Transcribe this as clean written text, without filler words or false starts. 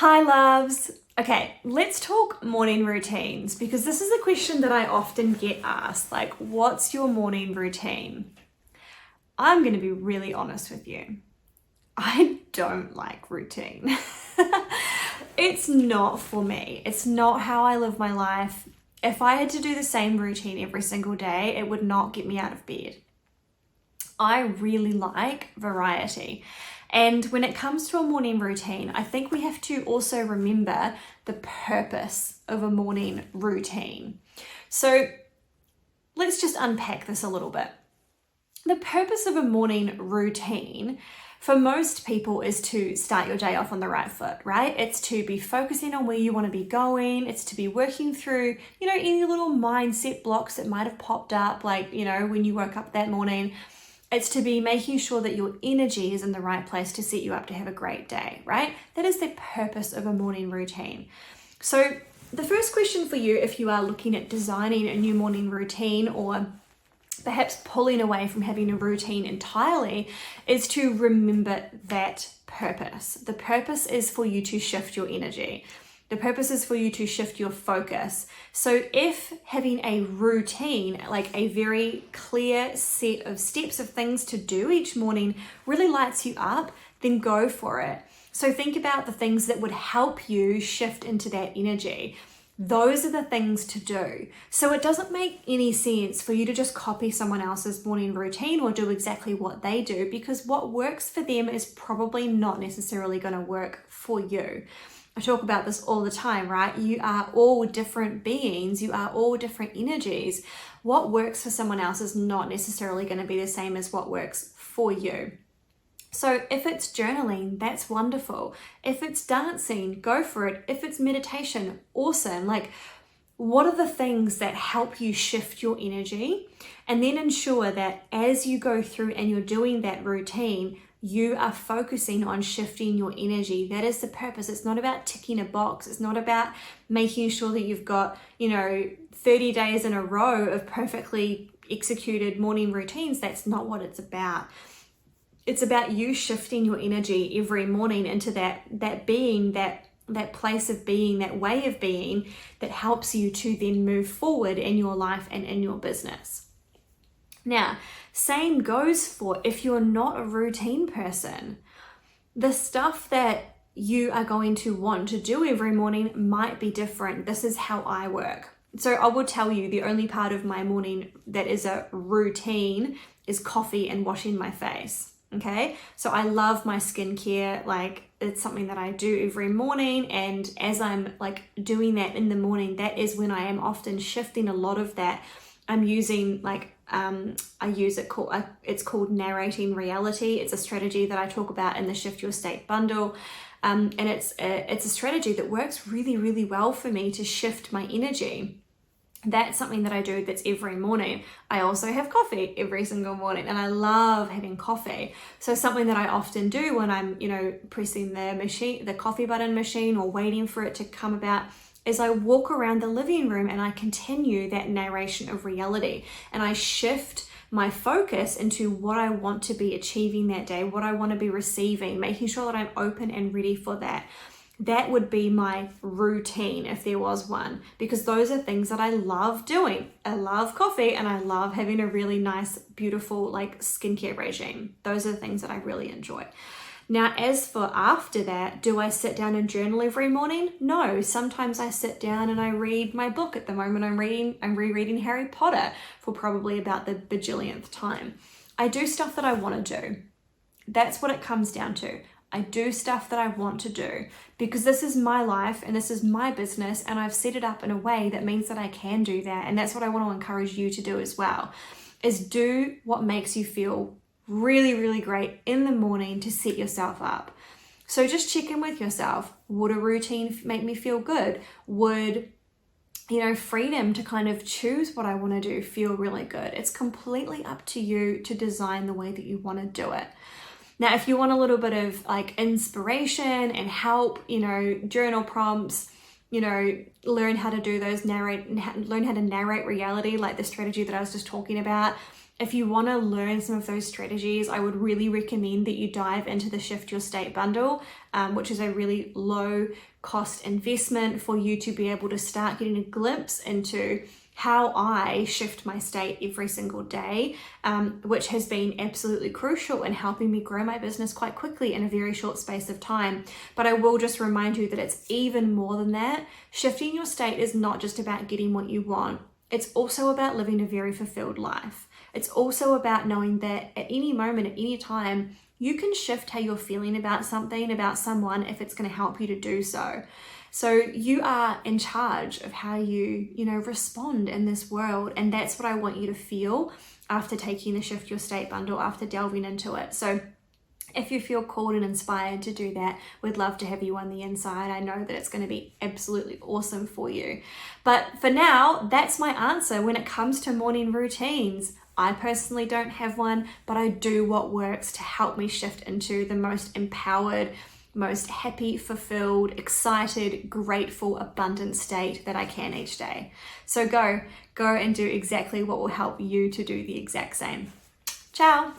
Hi loves. Okay, let's talk morning routines because this is a question that I often get asked, like, what's your morning routine? I'm going to be really honest with you. I don't like routine. It's not for me. It's not how I live my life. If I had to do the same routine every single day, it would not get me out of bed. I really like variety. And when it comes to a morning routine, I think we have to also remember the purpose of a morning routine. So let's just unpack this a little bit. The purpose of a morning routine for most people is to start your day off on the right foot, right? It's to be focusing on where you want to be going. It's to be working through, any little mindset blocks that might have popped up, like, when you woke up that morning. It's to be making sure that your energy is in the right place to set you up to have a great day, right? That is the purpose of a morning routine. So the first question for you, if you are looking at designing a new morning routine or perhaps pulling away from having a routine entirely, is to remember that purpose. The purpose is for you to shift your energy. The purpose is for you to shift your focus. So if having a routine, like a very clear set of steps of things to do each morning, really lights you up, then go for it. So think about the things that would help you shift into that energy. Those are the things to do. So it doesn't make any sense for you to just copy someone else's morning routine or do exactly what they do, because what works for them is probably not necessarily going to work for you. I talk about this all the time, right? You are all different beings. You are all different energies. What works for someone else is not necessarily going to be the same as what works for you. So if it's journaling, that's wonderful. If it's dancing, go for it. If it's meditation, awesome. Like, what are the things that help you shift your energy? And then ensure that as you go through and you're doing that routine, you are focusing on shifting your energy. That is the purpose. It's not about ticking a box. It's not about making sure that you've got, 30 days in a row of perfectly executed morning routines. That's not what it's about. It's about you shifting your energy every morning into that being, that place of being, that way of being that helps you to then move forward in your life and in your business. Now, same goes for if you're not a routine person. The stuff that you are going to want to do every morning might be different. This is how I work. So I will tell you, the only part of my morning that is a routine is coffee and washing my face. Okay, so I love my skincare. Like, it's something that I do every morning, and as I'm like doing that in the morning, that is when I am often shifting a lot of that. I'm using it's called narrating reality. It's a strategy that I talk about in the Shift Your State bundle. And it's a strategy that works really, really well for me to shift my energy. That's something that I do that's every morning. I also have coffee every single morning, and I love having coffee. So something that I often do when I'm, pressing the coffee button machine or waiting for it to come about, is I walk around the living room and I continue that narration of reality, and I shift my focus into what I want to be achieving that day, what I want to be receiving, making sure that I'm open and ready for that. That would be my routine if there was one, because those are things that I love doing. I love coffee and I love having a really nice, beautiful skincare regime. Those are the things that I really enjoy. Now, as for after that, do I sit down and journal every morning? No, sometimes I sit down and I read my book. At the moment I'm rereading Harry Potter for probably about the bajillionth time. I do stuff that I want to do. That's what it comes down to. I do stuff that I want to do because this is my life and this is my business, and I've set it up in a way that means that I can do that. And that's what I want to encourage you to do as well, is do what makes you feel really, really great in the morning to set yourself up. So just check in with yourself. Would a routine make me feel good? Would, freedom to kind of choose what I want to do feel really good? It's completely up to you to design the way that you want to do it. Now, if you want a little bit of inspiration and help, journal prompts, learn how to do those, learn how to narrate reality, like the strategy that I was just talking about, If you want to learn some of those strategies, I would really recommend that you dive into the Shift Your State bundle, which is a really low cost investment for you to be able to start getting a glimpse into how I shift my state every single day, which has been absolutely crucial in helping me grow my business quite quickly in a very short space of time. But I will just remind you that it's even more than that. Shifting your state is not just about getting what you want. It's also about living a very fulfilled life. It's also about knowing that at any moment, at any time, you can shift how you're feeling about something, about someone, if it's going to help you to do so. So you are in charge of how you respond in this world. And that's what I want you to feel after taking the Shift Your State bundle, after delving into it. So if you feel called and inspired to do that, we'd love to have you on the inside. I know that it's going to be absolutely awesome for you. But for now, that's my answer when it comes to morning routines. I personally don't have one, but I do what works to help me shift into the most empowered, most happy, fulfilled, excited, grateful, abundant state that I can each day. So go and do exactly what will help you to do the exact same. Ciao.